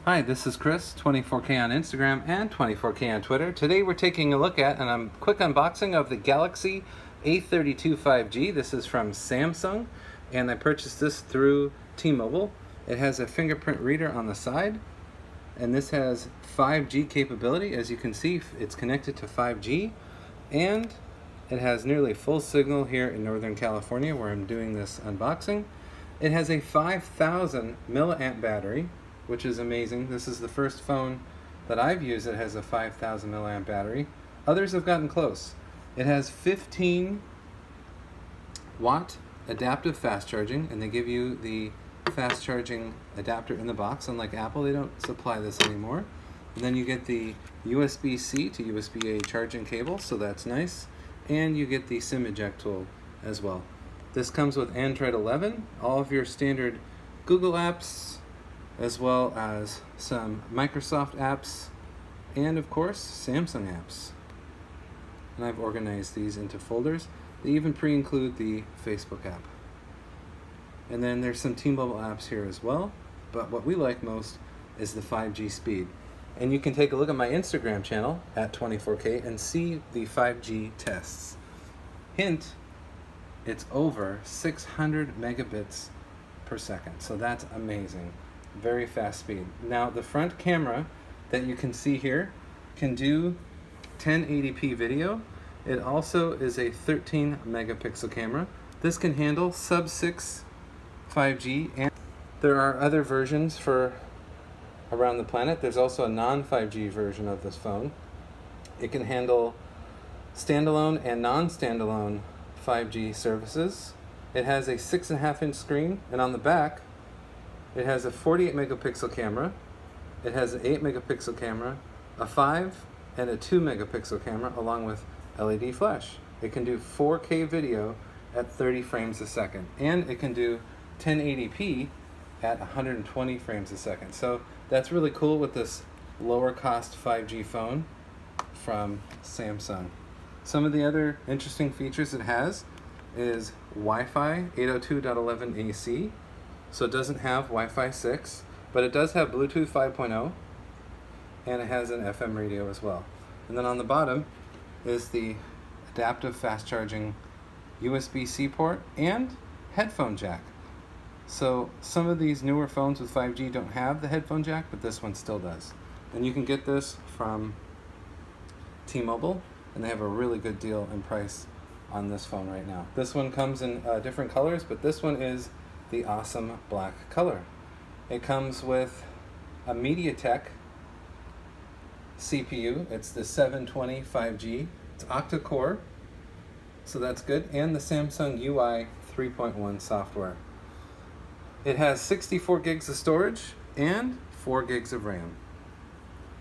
Hi, this is Chris, 24K on Instagram and 24K on Twitter. Today we're taking a look at a quick unboxing of the Galaxy A32 5G. This is from Samsung, and I purchased this through T-Mobile. It has a fingerprint reader on the side, and this has 5G capability. As you can see, it's connected to 5G, and it has nearly full signal here in Northern California where I'm doing this unboxing. It has a 5,000 milliamp battery, which is amazing. This is the first phone that I've used that has a 5,000 milliamp battery. Others have gotten close. It has 15 watt adaptive fast charging, and they give you the fast charging adapter in the box. Unlike Apple, they don't supply this anymore. And then you get the USB-C to USB-A charging cable, so that's nice. And you get the SIM eject tool as well. This comes with Android 11, all of your standard Google apps, as well as some Microsoft apps, and of course Samsung apps. And I've organized these into folders. They even pre-include the Facebook app. And then there's some T-Mobile apps here as well, but what we like most is the 5G speed. And you can take a look at my Instagram channel at 24K and see the 5G tests. Hint, it's over 600 megabits per second, so that's amazing. Very fast speed. Now the front camera that you can see here can do 1080p video. It also is a 13 megapixel camera. This can handle sub-6 5G, and there are other versions for around the planet. There's also a non-5G version of this phone. It can handle standalone and non-standalone 5G services. It has a 6.5-inch screen, and on the back it has a 48 megapixel camera, it has an 8 megapixel camera, a 5 and a 2 megapixel camera, along with LED flash. It can do 4K video at 30 frames a second, and it can do 1080p at 120 frames a second. So that's really cool with this lower cost 5G phone from Samsung. Some of the other interesting features it has is Wi-Fi 802.11 AC. So it doesn't have Wi-Fi 6, but it does have Bluetooth 5.0, and it has an FM radio as well. And then on the bottom is the adaptive fast charging USB-C port and headphone jack. So some of these newer phones with 5G don't have the headphone jack, but this one still does. And you can get this from T-Mobile, and they have a really good deal and price on this phone right now. This one comes in different colors, but this one is the awesome black color. It comes with a MediaTek CPU. It's the 720 5G. It's Octa-core, so that's good, and the Samsung UI 3.1 software. It has 64 gigs of storage and 4 gigs of RAM.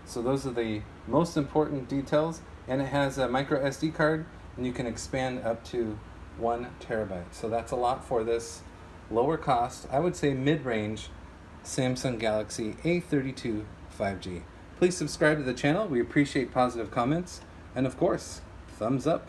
So those are the most important details, and it has a microSD card, and you can expand up to 1 terabyte. So that's a lot for this lower cost, I would say mid-range Samsung Galaxy A32 5G. Please subscribe to the channel. We appreciate positive comments, and of course, thumbs up.